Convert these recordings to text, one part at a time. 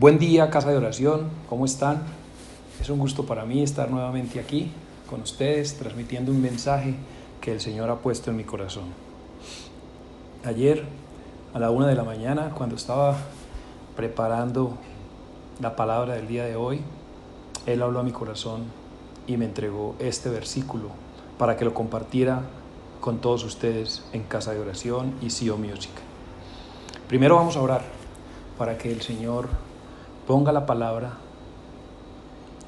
Buen día, casa de oración, ¿cómo están? Es un gusto para mí estar nuevamente aquí con ustedes, transmitiendo un mensaje que el Señor ha puesto en mi corazón. Ayer, a la 1 de la mañana, cuando estaba preparando la palabra del día de hoy, Él habló a mi corazón y me entregó este versículo para que lo compartiera con todos ustedes en casa de oración y Sion Music. Primero vamos a orar para que el Señor ponga la palabra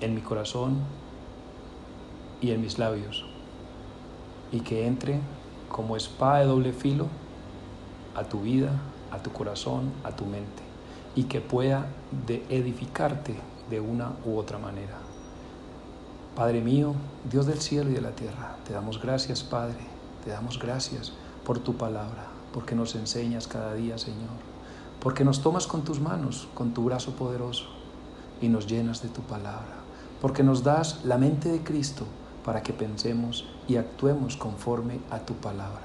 en mi corazón y en mis labios y que entre como espada de doble filo a tu vida, a tu corazón, a tu mente y que pueda edificarte de una u otra manera. Padre mío, Dios del cielo y de la tierra, te damos gracias, Padre, te damos gracias por tu palabra, porque nos enseñas cada día, Señor, porque nos tomas con tus manos, con tu brazo poderoso y nos llenas de tu palabra, porque nos das la mente de Cristo para que pensemos y actuemos conforme a tu palabra,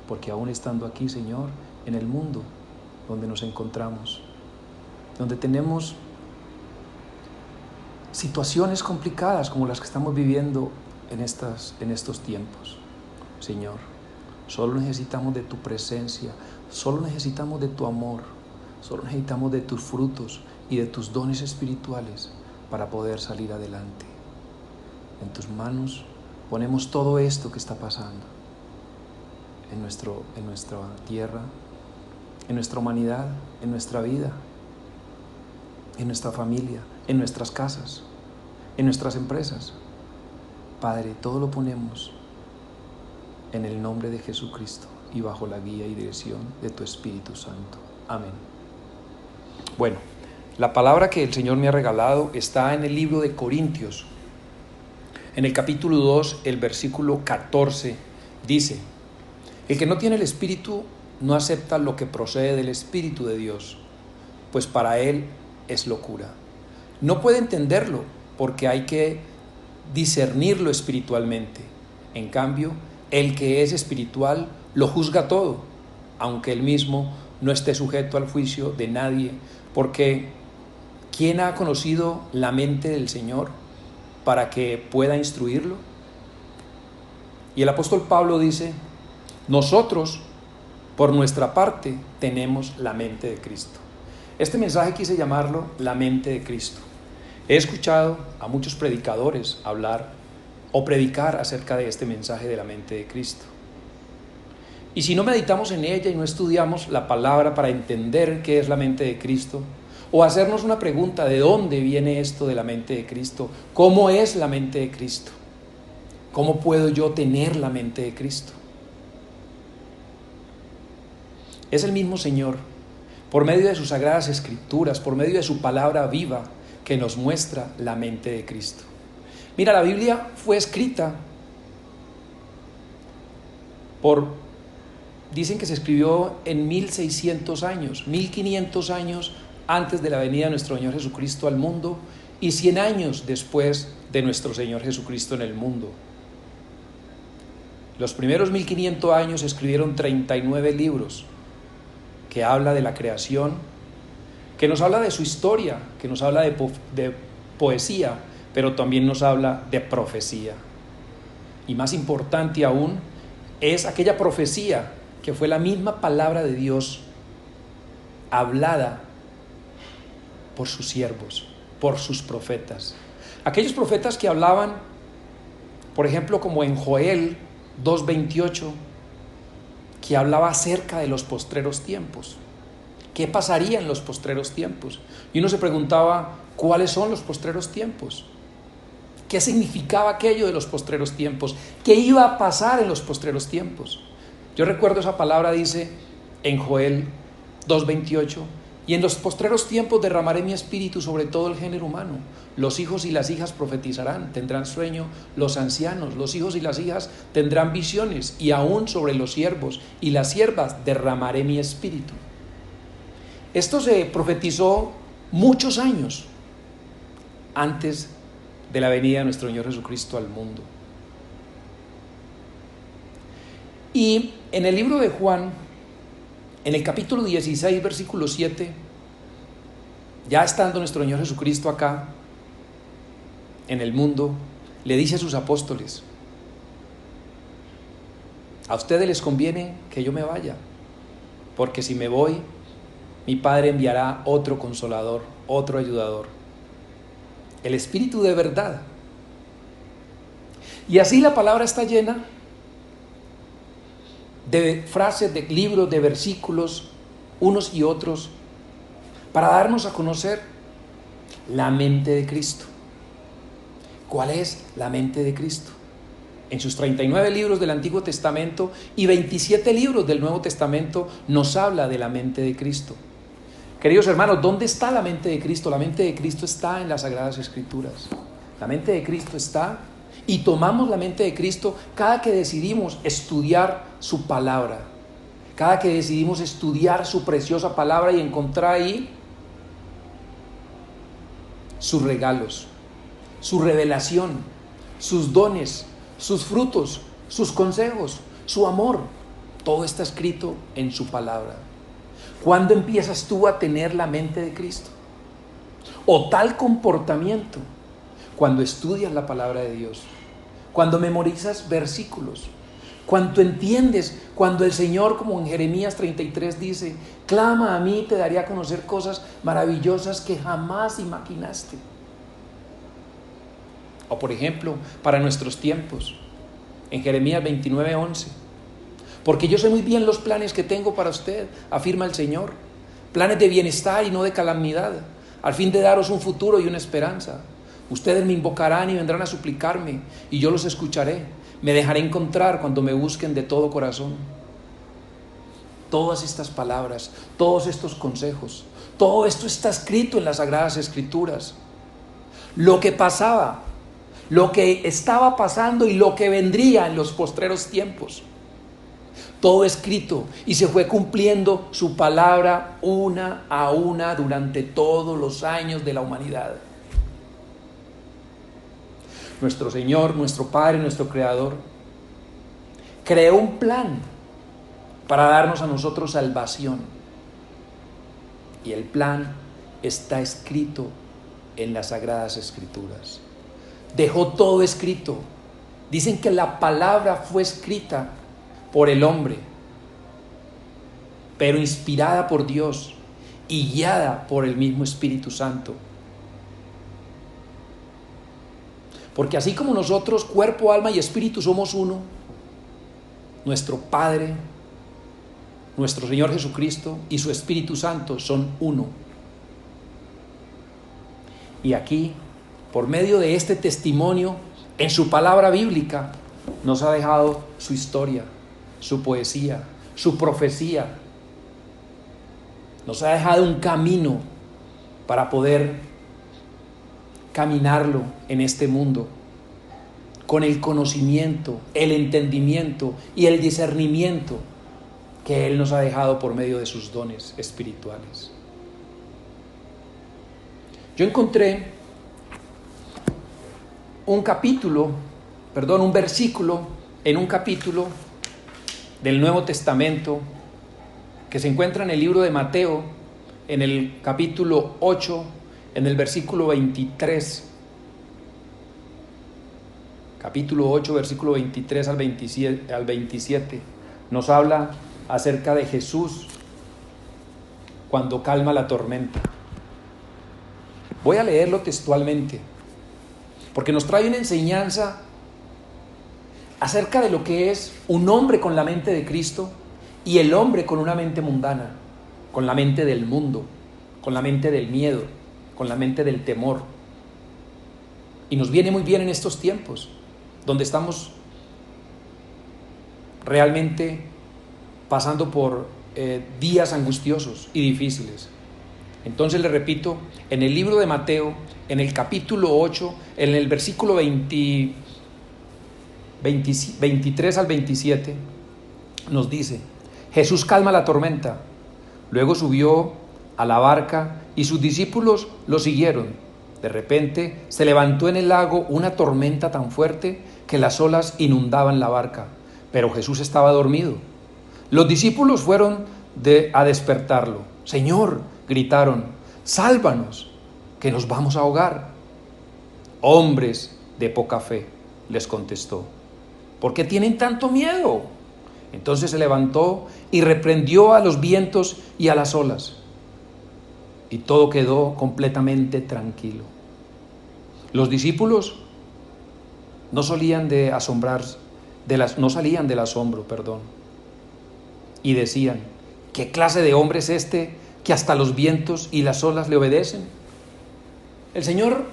porque aún estando aquí, Señor, en el mundo donde nos encontramos, donde tenemos situaciones complicadas como las que estamos viviendo en estos tiempos, Señor, solo necesitamos de tu presencia, solo necesitamos de tu amor, solo necesitamos de tus frutos y de tus dones espirituales para poder salir adelante. En tus manos ponemos todo esto que está pasando en nuestra tierra, en nuestra humanidad, en nuestra vida, en nuestra familia, en nuestras casas, en nuestras empresas. Padre, todo lo ponemos en el nombre de Jesucristo y bajo la guía y dirección de tu Espíritu Santo. Amén. Bueno, la palabra que el Señor me ha regalado está en el libro de Corintios. En el capítulo 2, el versículo 14, dice: el que no tiene el Espíritu no acepta lo que procede del Espíritu de Dios, pues para él es locura. No puede entenderlo porque hay que discernirlo espiritualmente. En cambio, el que es espiritual lo juzga todo, aunque él mismo no esté sujeto al juicio de nadie, porque ¿quién ha conocido la mente del Señor para que pueda instruirlo? Y el apóstol Pablo dice: nosotros, por nuestra parte, tenemos la mente de Cristo. Este mensaje quise llamarlo la mente de Cristo. He escuchado a muchos predicadores hablar o predicar acerca de este mensaje de la mente de Cristo. Y si no meditamos en ella y no estudiamos la palabra para entender qué es la mente de Cristo, o hacernos una pregunta: ¿de dónde viene esto de la mente de Cristo? ¿Cómo es la mente de Cristo? ¿Cómo puedo yo tener la mente de Cristo? Es el mismo Señor, por medio de sus sagradas escrituras, por medio de su palabra viva, que nos muestra la mente de Cristo. Mira, la Biblia fue escrita dicen que se escribió en 1600 años, 1500 años antes de la venida de nuestro Señor Jesucristo al mundo y 100 años después de nuestro Señor Jesucristo en el mundo. Los primeros 1500 años se escribieron 39 libros que habla de la creación, que nos habla de su historia, que nos habla de poesía, pero también nos habla de profecía. Y más importante aún, es aquella profecía que fue la misma palabra de Dios hablada por sus siervos, por sus profetas. Aquellos profetas que hablaban, por ejemplo, como en Joel 2:28, que hablaba acerca de los postreros tiempos. ¿Qué pasaría en los postreros tiempos? Y uno se preguntaba: ¿cuáles son los postreros tiempos? ¿Qué significaba aquello de los postreros tiempos? ¿Qué iba a pasar en los postreros tiempos? Yo recuerdo esa palabra, dice en Joel 2:28: y en los postreros tiempos derramaré mi espíritu sobre todo el género humano. Los hijos y las hijas profetizarán, tendrán sueño los ancianos, los hijos y las hijas tendrán visiones, y aún sobre los siervos y las siervas derramaré mi espíritu. Esto se profetizó muchos años antes de la venida de nuestro Señor Jesucristo al mundo. Y en el libro de Juan, en el capítulo 16, versículo 7, ya estando nuestro Señor Jesucristo acá, en el mundo, le dice a sus apóstoles: a ustedes les conviene que yo me vaya, porque si me voy, mi Padre enviará otro consolador, otro ayudador, el Espíritu de verdad. Y así la palabra está llena de frases, de libros, de versículos, unos y otros, para darnos a conocer la mente de Cristo. ¿Cuál es la mente de Cristo? En sus 39 libros del Antiguo Testamento y 27 libros del Nuevo Testamento nos habla de la mente de Cristo. Queridos hermanos, ¿dónde está la mente de Cristo? La mente de Cristo está en las Sagradas Escrituras. La mente de Cristo está, y tomamos la mente de Cristo cada que decidimos estudiar su palabra, cada que decidimos estudiar su preciosa palabra y encontrar ahí sus regalos, su revelación, sus dones, sus frutos, sus consejos, su amor. Todo está escrito en su palabra. ¿Cuándo empiezas tú a tener la mente de Cristo? O tal comportamiento, cuando estudias la palabra de Dios, cuando memorizas versículos, cuando entiendes, cuando el Señor, como en Jeremías 33 dice: clama a mí y te daré a conocer cosas maravillosas que jamás imaginaste. O por ejemplo, para nuestros tiempos, en Jeremías 29:11, porque yo sé muy bien los planes que tengo para usted, afirma el Señor, planes de bienestar y no de calamidad, al fin de daros un futuro y una esperanza. Ustedes me invocarán y vendrán a suplicarme, y yo los escucharé. Me dejaré encontrar cuando me busquen de todo corazón. Todas estas palabras, todos estos consejos, todo esto está escrito en las Sagradas Escrituras. Lo que pasaba, lo que estaba pasando y lo que vendría en los postreros tiempos. Todo escrito, y se fue cumpliendo su palabra una a una durante todos los años de la humanidad. Nuestro Señor, nuestro Padre, nuestro Creador, creó un plan para darnos a nosotros salvación. Y el plan está escrito en las Sagradas Escrituras. Dejó todo escrito. Dicen que la palabra fue escrita por el hombre, pero inspirada por Dios y guiada por el mismo Espíritu Santo. Porque así como nosotros, cuerpo, alma y espíritu, somos uno, nuestro Padre, nuestro Señor Jesucristo y su Espíritu Santo son uno. Y aquí, por medio de este testimonio, en su palabra bíblica, nos ha dejado su historia, su poesía, su profecía. Nos ha dejado un camino para poder caminarlo en este mundo con el conocimiento, el entendimiento y el discernimiento que Él nos ha dejado por medio de sus dones espirituales. Yo encontré un versículo en un capítulo del Nuevo Testamento que se encuentra en el libro de Mateo, en el capítulo 8, en el versículo 23, capítulo 8, versículo 23 al 27, nos habla acerca de Jesús cuando calma la tormenta. Voy a leerlo textualmente, porque nos trae una enseñanza acerca de lo que es un hombre con la mente de Cristo y el hombre con una mente mundana, con la mente del mundo, con la mente del miedo, con la mente del temor. Y nos viene muy bien en estos tiempos, donde estamos realmente pasando por días angustiosos y difíciles. Entonces le repito, en el libro de Mateo, en el capítulo 8, en el versículo 23 al 27, nos dice: Jesús calma la tormenta, luego subió a la barca y sus discípulos lo siguieron. De repente se levantó en el lago una tormenta tan fuerte que las olas inundaban la barca, pero Jesús estaba dormido. Los discípulos fueron a despertarlo. Señor, gritaron, sálvanos, que nos vamos a ahogar. Hombres de poca fe, les contestó, ¿por qué tienen tanto miedo? Entonces se levantó y reprendió a los vientos y a las olas, y todo quedó completamente tranquilo. Los discípulos no salían del asombro, y decían, ¿qué clase de hombre es este que hasta los vientos y las olas le obedecen? El Señor,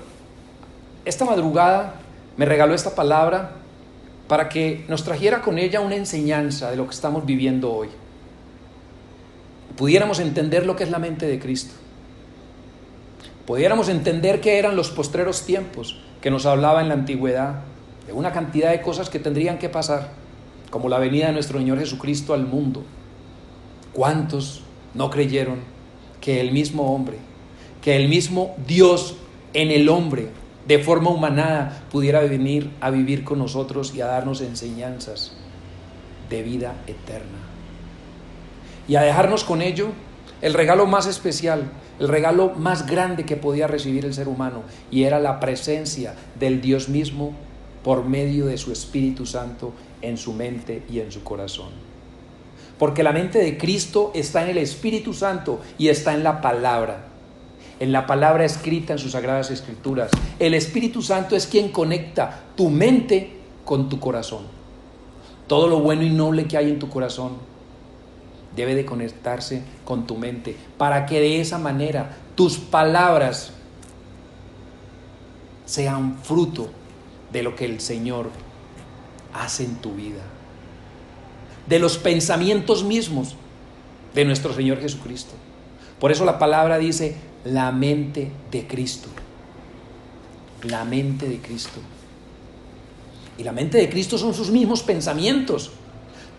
esta madrugada, me regaló esta palabra para que nos trajera con ella una enseñanza de lo que estamos viviendo hoy. Pudiéramos entender lo que es la mente de Cristo. Pudiéramos entender qué eran los postreros tiempos que nos hablaba en la antigüedad, de una cantidad de cosas que tendrían que pasar, como la venida de nuestro Señor Jesucristo al mundo. ¿Cuántos no creyeron que el mismo hombre, que el mismo Dios en el hombre, de forma humanada, pudiera venir a vivir con nosotros y a darnos enseñanzas de vida eterna? Y a dejarnos con ello el regalo más especial, el regalo más grande que podía recibir el ser humano, y era la presencia del Dios mismo por medio de su Espíritu Santo en su mente y en su corazón. Porque la mente de Cristo está en el Espíritu Santo y está en la palabra escrita en sus sagradas escrituras. El Espíritu Santo es quien conecta tu mente con tu corazón. Todo lo bueno y noble que hay en tu corazón debe de conectarse con tu mente, para que de esa manera tus palabras sean fruto de lo que el Señor hace en tu vida, de los pensamientos mismos de nuestro Señor Jesucristo. Por eso la palabra dice, la mente de Cristo. La mente de Cristo. Y la mente de Cristo son sus mismos pensamientos.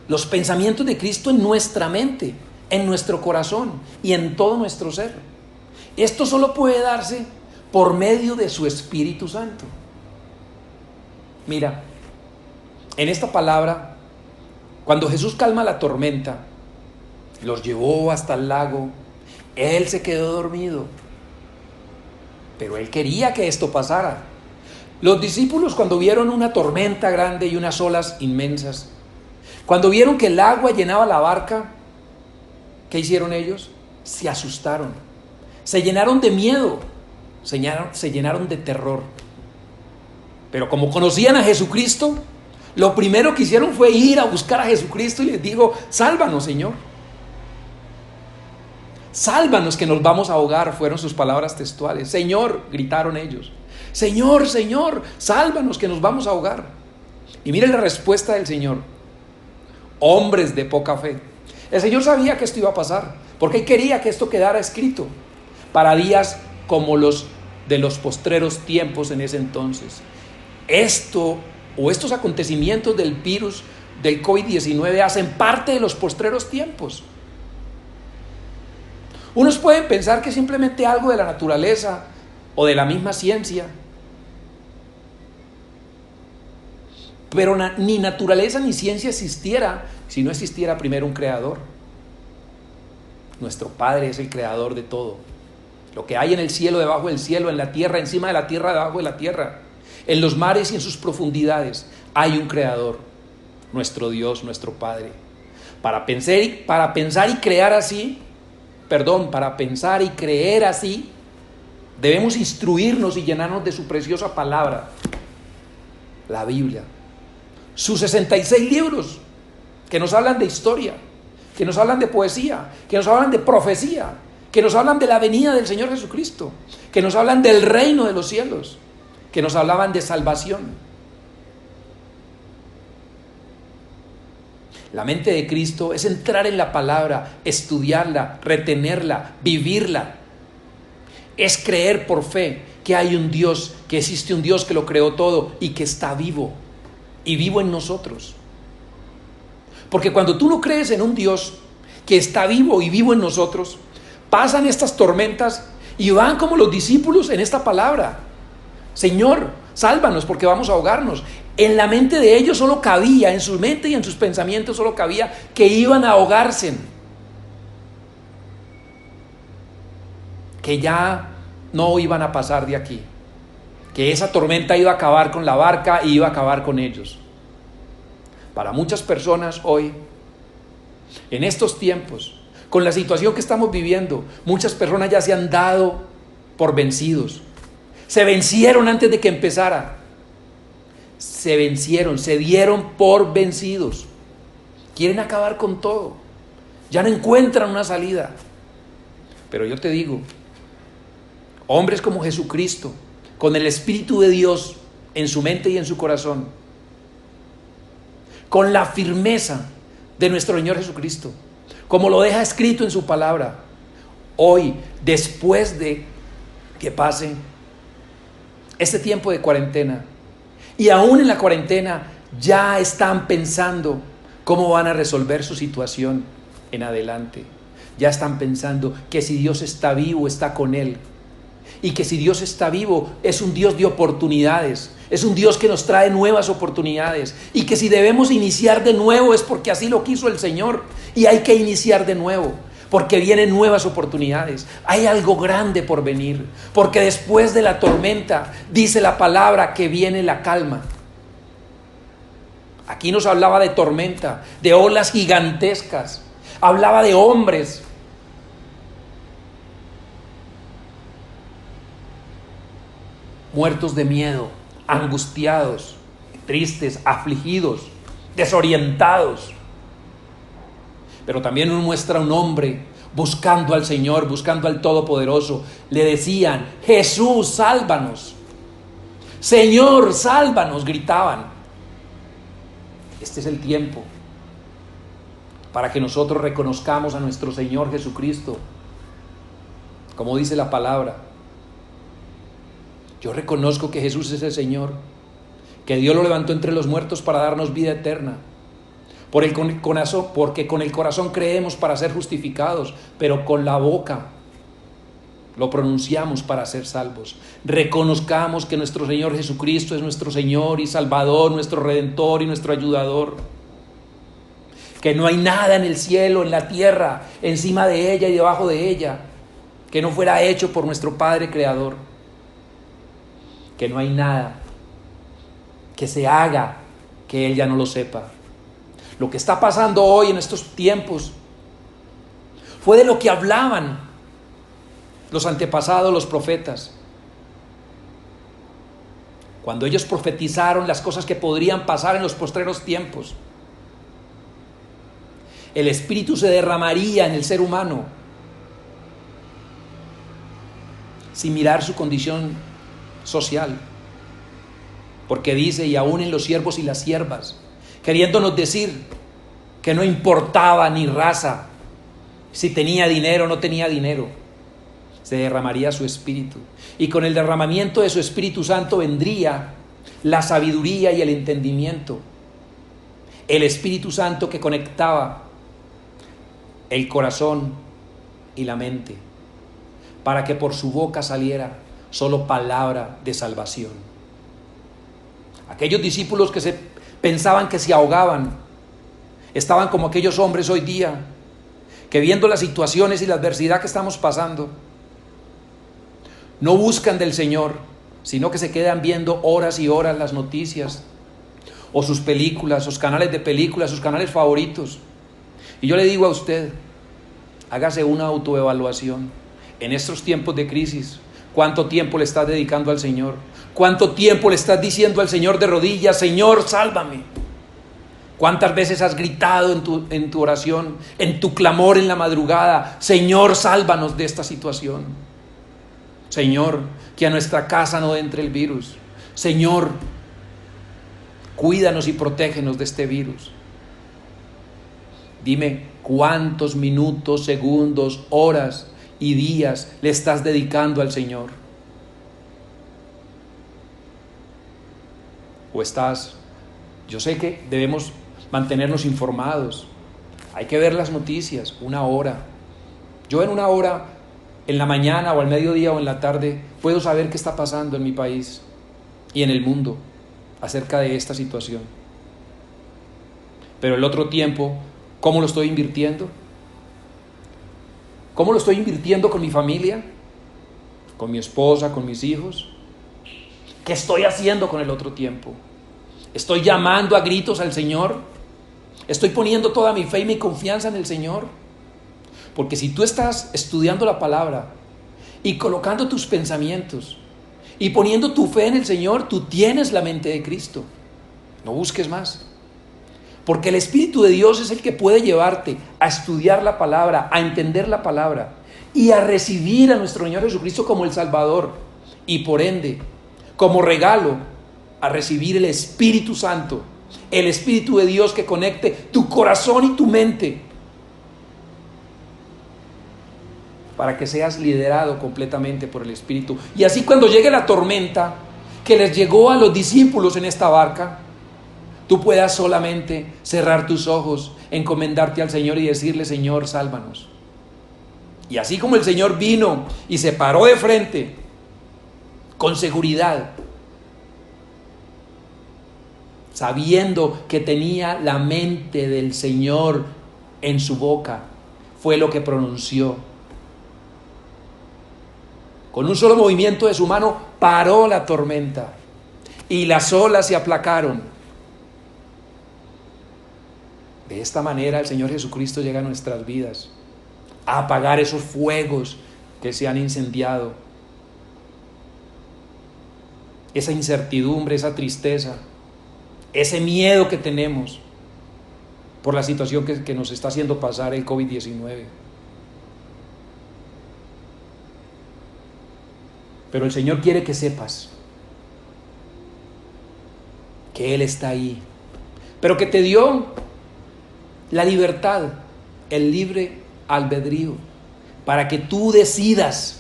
Los pensamientos de Cristo en nuestra mente, en nuestro corazón y en todo nuestro ser. Esto solo puede darse por medio de su Espíritu Santo. Mira, en esta palabra, cuando Jesús calma la tormenta, los llevó hasta el lago, Él se quedó dormido, pero Él quería que esto pasara. Los discípulos, cuando vieron una tormenta grande y unas olas inmensas, cuando vieron que el agua llenaba la barca, ¿qué hicieron ellos? Se asustaron, se llenaron de miedo, se llenaron de terror. Pero como conocían a Jesucristo, lo primero que hicieron fue ir a buscar a Jesucristo y les dijo, sálvanos, Señor. Sálvanos, que nos vamos a ahogar, fueron sus palabras textuales. Señor, gritaron ellos. Señor, Señor, sálvanos, que nos vamos a ahogar. Y miren la respuesta del Señor. Hombres de poca fe. El Señor sabía que esto iba a pasar, porque Él quería que esto quedara escrito para días como los de los postreros tiempos en ese entonces. Estos acontecimientos del virus del COVID-19 hacen parte de los postreros tiempos. Unos pueden pensar que simplemente algo de la naturaleza o de la misma ciencia, pero ni naturaleza ni ciencia existiera si no existiera primero un creador. Nuestro Padre es el creador de todo. Lo que hay en el cielo, debajo del cielo, en la tierra, encima de la tierra, debajo de la tierra, en los mares y en sus profundidades, hay un creador, nuestro Dios, nuestro Padre. Para pensar y creer así, debemos instruirnos y llenarnos de su preciosa palabra, la Biblia. Sus 66 libros que nos hablan de historia, que nos hablan de poesía, que nos hablan de profecía, que nos hablan de la venida del Señor Jesucristo, que nos hablan del reino de los cielos, que nos hablaban de salvación. La mente de Cristo es entrar en la palabra, estudiarla, retenerla, vivirla. Es creer por fe que hay un Dios, que existe un Dios que lo creó todo y que está vivo, y vivo en nosotros. Porque cuando tú no crees en un Dios que está vivo y vivo en nosotros, pasan estas tormentas y van como los discípulos en esta palabra. Señor, sálvanos porque vamos a ahogarnos. En la mente de ellos solo cabía, en su mente y en sus pensamientos solo cabía que iban a ahogarse. que ya no iban a pasar de aquí, que esa tormenta iba a acabar con la barca y iba a acabar con ellos. Para muchas personas hoy, en estos tiempos, con la situación que estamos viviendo, muchas personas ya se han dado por vencidos. Se vencieron antes de que empezara. Se vencieron, se dieron por vencidos. Quieren acabar con todo. Ya no encuentran una salida. Pero yo te digo, hombres como Jesucristo, con el Espíritu de Dios en su mente y en su corazón, con la firmeza de nuestro Señor Jesucristo, como lo deja escrito en su palabra, hoy, después de que pase este tiempo de cuarentena, y aún en la cuarentena ya están pensando cómo van a resolver su situación en adelante. Ya están pensando que si Dios está vivo, está con él. Y que si Dios está vivo, es un Dios de oportunidades. Es un Dios que nos trae nuevas oportunidades. Y que si debemos iniciar de nuevo es porque así lo quiso el Señor. Y hay que iniciar de nuevo, porque vienen nuevas oportunidades. Hay algo grande por venir. Porque después de la tormenta, dice la palabra, que viene la calma. Aquí nos hablaba de tormenta, de olas gigantescas. Hablaba de hombres muertos de miedo, angustiados, tristes, afligidos, desorientados. Pero también nos muestra un hombre buscando al Señor, buscando al Todopoderoso. Le decían: Jesús, sálvanos. Señor, sálvanos, gritaban. Este es el tiempo para que nosotros reconozcamos a nuestro Señor Jesucristo. Como dice la palabra, yo reconozco que Jesús es el Señor, que Dios lo levantó entre los muertos para darnos vida eterna. Porque con el corazón creemos para ser justificados, pero con la boca lo pronunciamos para ser salvos. Reconozcamos que nuestro Señor Jesucristo es nuestro Señor y Salvador, nuestro Redentor y nuestro ayudador. Que no hay nada en el cielo, en la tierra, encima de ella y debajo de ella, que no fuera hecho por nuestro Padre Creador. Que no hay nada que se haga que Él ya no lo sepa. Lo que está pasando hoy en estos tiempos fue de lo que hablaban los antepasados, los profetas. Cuando ellos profetizaron las cosas que podrían pasar en los postreros tiempos. El Espíritu se derramaría en el ser humano sin mirar su condición social. Porque dice: y aún en los siervos y las siervas, queriéndonos decir que no importaba ni raza, si tenía dinero o no tenía dinero, se derramaría su Espíritu. Y con el derramamiento de su Espíritu Santo vendría la sabiduría y el entendimiento. El Espíritu Santo que conectaba el corazón y la mente, para que por su boca saliera solo palabra de salvación. Aquellos discípulos que pensaban que se ahogaban, estaban como aquellos hombres hoy día, que viendo las situaciones y la adversidad que estamos pasando, no buscan del Señor, sino que se quedan viendo horas y horas las noticias, o sus películas, sus canales de películas, sus canales favoritos. Y yo le digo a usted, hágase una autoevaluación. En estos tiempos de crisis, ¿cuánto tiempo le estás dedicando al Señor? ¿Cuánto tiempo le estás diciendo al Señor de rodillas: Señor, sálvame? ¿Cuántas veces has gritado en tu oración, en tu clamor en la madrugada: Señor, sálvanos de esta situación? Señor, que a nuestra casa no entre el virus. Señor, cuídanos y protégenos de este virus. Dime, ¿cuántos minutos, segundos, horas y días le estás dedicando al Señor? ¿O estás? Yo sé que debemos mantenernos informados. Hay que ver las noticias, una hora. Yo en una hora, en la mañana o al mediodía o en la tarde, puedo saber qué está pasando en mi país y en el mundo acerca de esta situación. Pero el otro tiempo, ¿cómo lo estoy invirtiendo? ¿Cómo lo estoy invirtiendo con mi familia? con mi esposa, con mis hijos. ¿Qué estoy haciendo con el otro tiempo? ¿Estoy llamando a gritos al Señor? ¿Estoy poniendo toda mi fe y mi confianza en el Señor? Porque si tú estás estudiando la palabra y colocando tus pensamientos y poniendo tu fe en el Señor, tú tienes la mente de Cristo. No busques más. Porque el Espíritu de Dios es el que puede llevarte a estudiar la palabra, a entender la palabra y a recibir a nuestro Señor Jesucristo como el Salvador. Y por ende, como regalo, a recibir el Espíritu Santo, el Espíritu de Dios que conecte tu corazón y tu mente para que seas liderado completamente por el Espíritu. Y así cuando llegue la tormenta que les llegó a los discípulos en esta barca, tú puedas solamente cerrar tus ojos, encomendarte al Señor y decirle: Señor, sálvanos. Y así como el Señor vino y se paró de frente, con seguridad, sabiendo que tenía la mente del Señor en su boca, fue lo que pronunció. Con un solo movimiento de su mano paró la tormenta y las olas se aplacaron. De esta manera el Señor Jesucristo llega a nuestras vidas a apagar esos fuegos que se han incendiado, esa incertidumbre, esa tristeza, ese miedo que tenemos por la situación que nos está haciendo pasar el COVID-19. Pero el Señor quiere que sepas que Él está ahí, pero que te dio la libertad, el libre albedrío, para que tú decidas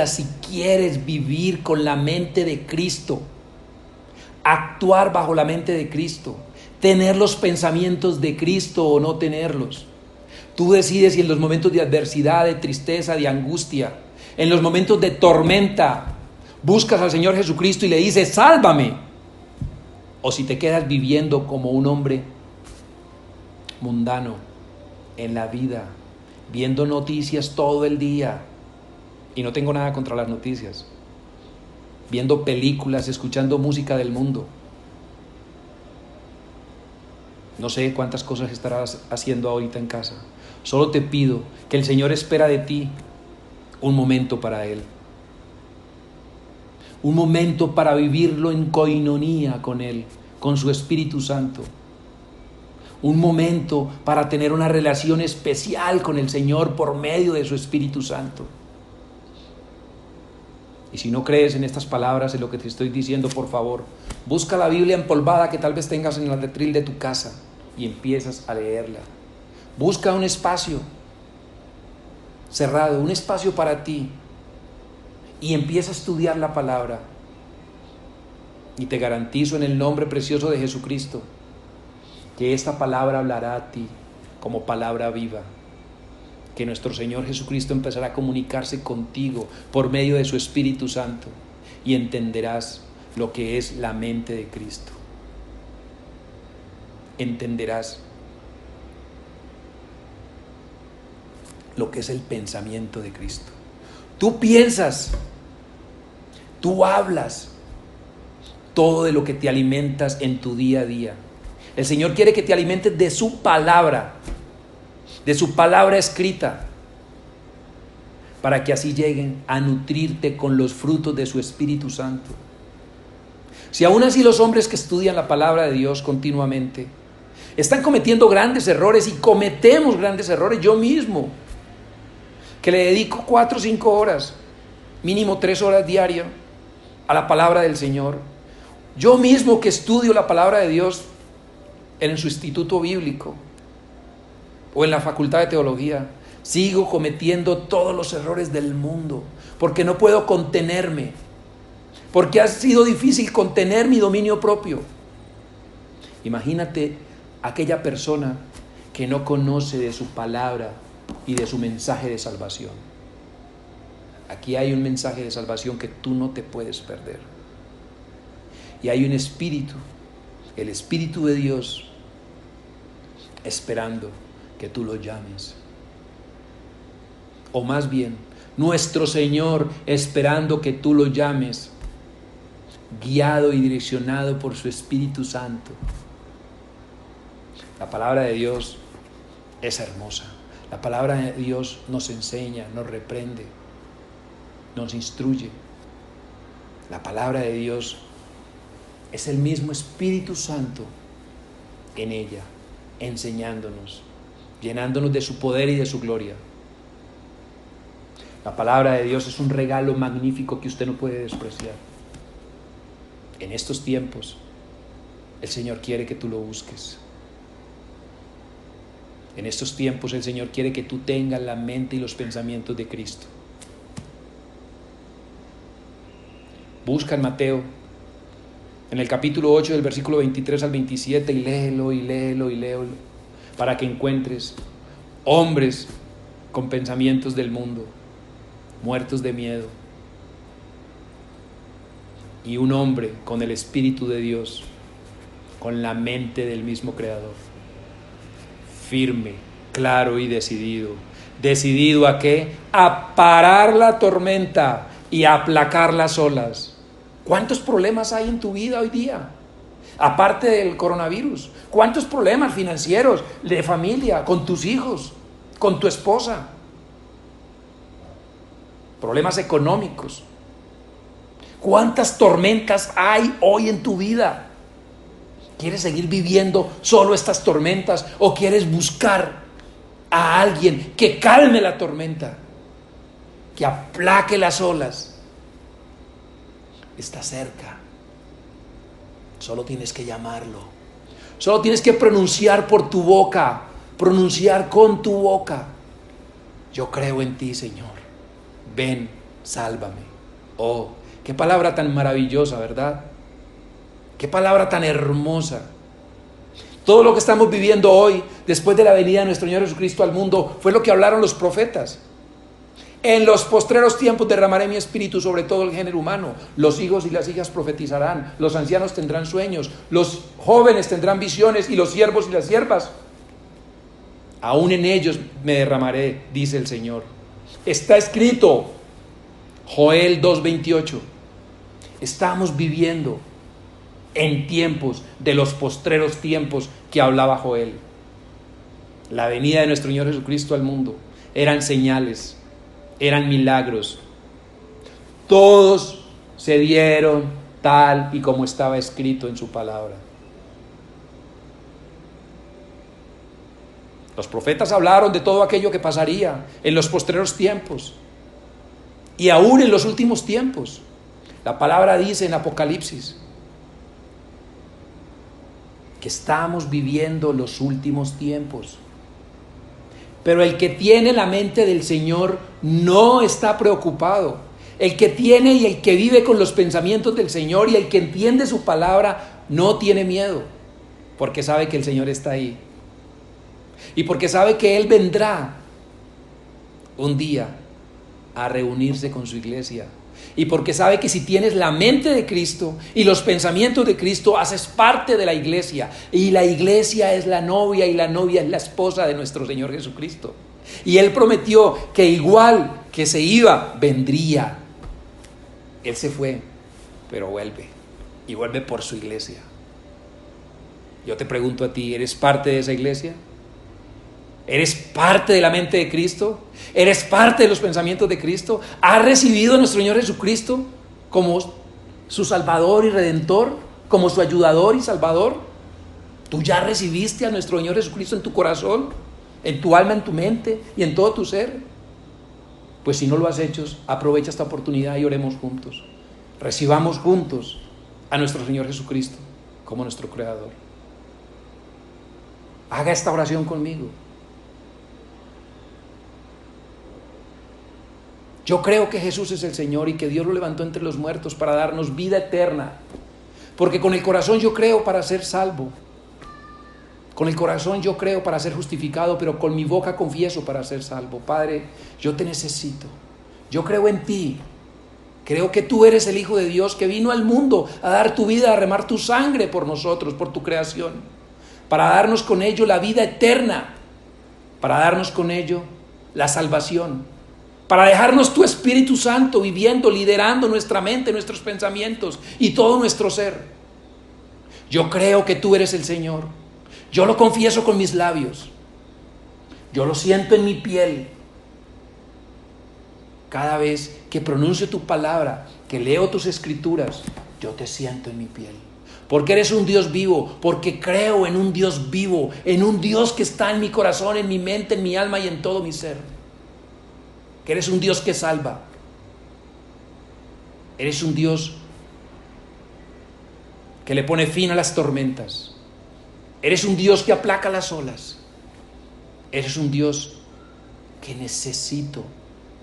si quieres vivir con la mente de Cristo, actuar bajo la mente de Cristo, tener los pensamientos de Cristo o no tenerlos. Tú decides si en los momentos de adversidad, de tristeza, de angustia, en los momentos de tormenta, buscas al Señor Jesucristo y le dices: sálvame. O si te quedas viviendo como un hombre mundano en la vida, viendo noticias todo el día. Y no tengo nada contra las noticias. Viendo películas, escuchando música del mundo. No sé cuántas cosas estarás haciendo ahorita en casa. Solo te pido que el Señor espera de ti un momento para Él. Un momento para vivirlo en coinonía con Él, con su Espíritu Santo. Un momento para tener una relación especial con el Señor por medio de su Espíritu Santo. Y si no crees en estas palabras, en lo que te estoy diciendo, por favor, busca la Biblia empolvada que tal vez tengas en el letril de tu casa y empiezas a leerla. Busca un espacio cerrado, un espacio para ti, y empieza a estudiar la palabra. Y te garantizo en el nombre precioso de Jesucristo que esta palabra hablará a ti como palabra viva. Que nuestro Señor Jesucristo empezará a comunicarse contigo por medio de su Espíritu Santo y entenderás lo que es la mente de Cristo. Entenderás lo que es el pensamiento de Cristo. Tú piensas, tú hablas todo de lo que te alimentas en tu día a día. El Señor quiere que te alimentes de su palabra escrita, para que así lleguen a nutrirte con los frutos de su Espíritu Santo. Si aún así los hombres que estudian la palabra de Dios continuamente están cometiendo grandes errores, y cometemos grandes errores, yo mismo, que le dedico 4 o 5 horas, mínimo 3 horas diarias, a la palabra del Señor, yo mismo que estudio la palabra de Dios en su instituto bíblico o en la facultad de teología, sigo cometiendo todos los errores del mundo, porque no puedo contenerme, porque ha sido difícil contener mi dominio propio. Imagínate aquella persona que no conoce de su palabra y de su mensaje de salvación. Aquí hay un mensaje de salvación que tú no te puedes perder. Y hay un espíritu, el Espíritu de Dios, esperando que tú lo llames. o más bien, nuestro Señor esperando que tú lo llames, guiado y direccionado por su Espíritu Santo. La palabra de Dios es hermosa. La palabra de Dios nos enseña, nos reprende, nos instruye. La palabra de Dios es el mismo Espíritu Santo en ella, enseñándonos, llenándonos de su poder y de su gloria. La palabra de Dios es un regalo magnífico que usted no puede despreciar. En estos tiempos, el Señor quiere que tú lo busques. En estos tiempos, el Señor quiere que tú tengas la mente y los pensamientos de Cristo. Busca en Mateo, en el capítulo 8, del versículo 23 al 27, y léelo, para que encuentres hombres con pensamientos del mundo, muertos de miedo, y un hombre con el Espíritu de Dios, con la mente del mismo Creador, firme, claro y decidido. ¿Decidido a qué? A parar la tormenta y a aplacar las olas. ¿Cuántos problemas hay en tu vida hoy día? Aparte del coronavirus, ¿cuántos problemas financieros, de familia, con tus hijos, con tu esposa? Problemas económicos. ¿Cuántas tormentas hay hoy en tu vida? ¿Quieres seguir viviendo solo estas tormentas o quieres buscar a alguien que calme la tormenta, que aplaque las olas? Está cerca. Solo tienes que llamarlo. Solo tienes que pronunciar por tu boca, pronunciar con tu boca: yo creo en ti, Señor. Ven, sálvame. Oh, qué palabra tan maravillosa, ¿verdad? Qué palabra tan hermosa. Todo lo que estamos viviendo hoy, después de la venida de nuestro Señor Jesucristo al mundo, fue lo que hablaron los profetas. En los postreros tiempos derramaré mi espíritu sobre todo el género humano. Los hijos y las hijas profetizarán, los ancianos tendrán sueños, los jóvenes tendrán visiones y los siervos y las siervas. Aún en ellos me derramaré, dice el Señor. Está escrito, Joel 2:28. Estamos viviendo en tiempos de los postreros tiempos que hablaba Joel. La venida de nuestro Señor Jesucristo al mundo eran señales, eran milagros. Todos se dieron tal y como estaba escrito en su palabra. Los profetas hablaron de todo aquello que pasaría en los postreros tiempos y aún en los últimos tiempos. La palabra dice en Apocalipsis que estamos viviendo los últimos tiempos. Pero el que tiene la mente del Señor no está preocupado. El que tiene y el que vive con los pensamientos del Señor y el que entiende su palabra no tiene miedo, porque sabe que el Señor está ahí. Y porque sabe que Él vendrá un día a reunirse con su iglesia. Y porque sabe que si tienes la mente de Cristo y los pensamientos de Cristo, haces parte de la iglesia. Y la iglesia es la novia y la novia es la esposa de nuestro Señor Jesucristo. Y Él prometió que igual que se iba, vendría. Él se fue, pero vuelve. Y vuelve por su iglesia. Yo te pregunto a ti, ¿eres parte de esa iglesia? ¿Eres parte de la mente de Cristo? ¿Eres parte de los pensamientos de Cristo? ¿Has recibido a nuestro Señor Jesucristo como su Salvador y Redentor? ¿Como su ayudador y Salvador? ¿Tú ya recibiste a nuestro Señor Jesucristo en tu corazón, en tu alma, en tu mente y en todo tu ser? Pues si no lo has hecho, aprovecha esta oportunidad y oremos juntos. Recibamos juntos a nuestro Señor Jesucristo como nuestro Creador. Haga esta oración conmigo. Yo creo que Jesús es el Señor y que Dios lo levantó entre los muertos para darnos vida eterna. Porque con el corazón yo creo para ser salvo. Con el corazón yo creo para ser justificado, pero con mi boca confieso para ser salvo. Padre, yo te necesito. Yo creo en ti. Creo que tú eres el Hijo de Dios que vino al mundo a dar tu vida, a derramar tu sangre por nosotros, por tu creación. Para darnos con ello la vida eterna. Para darnos con ello la salvación. para dejarnos tu Espíritu Santo viviendo, liderando nuestra mente, nuestros pensamientos y todo nuestro ser. Yo creo que tú eres el Señor. Yo lo confieso con mis labios. Yo lo siento en mi piel. Cada vez que pronuncio tu palabra, que leo tus escrituras, yo te siento en mi piel. Porque eres un Dios vivo, porque creo en un Dios vivo, en un Dios que está en mi corazón, en mi mente, en mi alma y en todo mi ser. Que eres un Dios que salva. Eres un Dios que le pone fin a las tormentas. Eres un Dios que aplaca las olas. Eres un Dios que necesito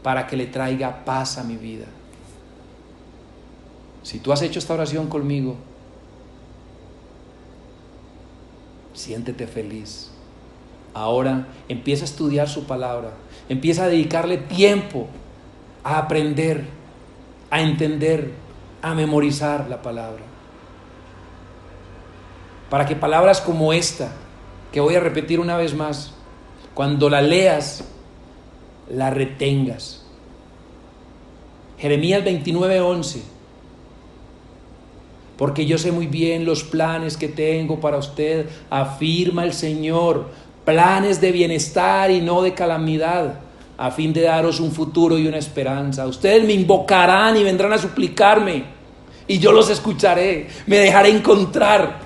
para que le traiga paz a mi vida. Si tú has hecho esta oración conmigo, siéntete feliz. Ahora empieza a estudiar su palabra. Empieza a dedicarle tiempo a aprender, a entender, a memorizar la palabra. Para que palabras como esta, que voy a repetir una vez más, cuando la leas, la retengas. Jeremías 29:11. Porque yo sé muy bien los planes que tengo para usted, afirma el Señor, planes de bienestar y no de calamidad, a fin de daros un futuro y una esperanza. Ustedes me invocarán y vendrán a suplicarme, y yo los escucharé, me dejaré encontrar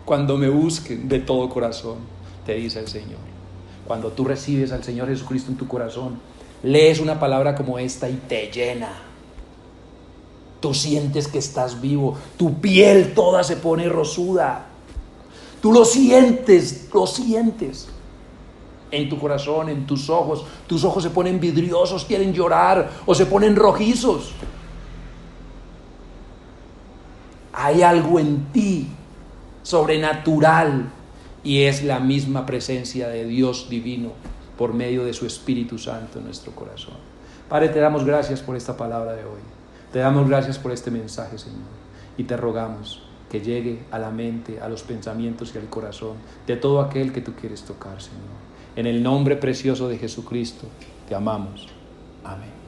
cuando me busquen de todo corazón, te dice el Señor. Cuando tú recibes al Señor Jesucristo en tu corazón, lees una palabra como esta y te llena. Tú sientes que estás vivo, tu piel toda se pone rosuda. Tú lo sientes en tu corazón, en tus ojos se ponen vidriosos, quieren llorar o se ponen rojizos. Hay algo en ti sobrenatural y es la misma presencia de Dios divino por medio de su Espíritu Santo en nuestro corazón. Padre, te damos gracias por esta palabra de hoy. Te damos gracias por este mensaje, Señor, y te rogamos que llegue a la mente, a los pensamientos y al corazón de todo aquel que tú quieres tocar, Señor. En el nombre precioso de Jesucristo, te amamos. Amén.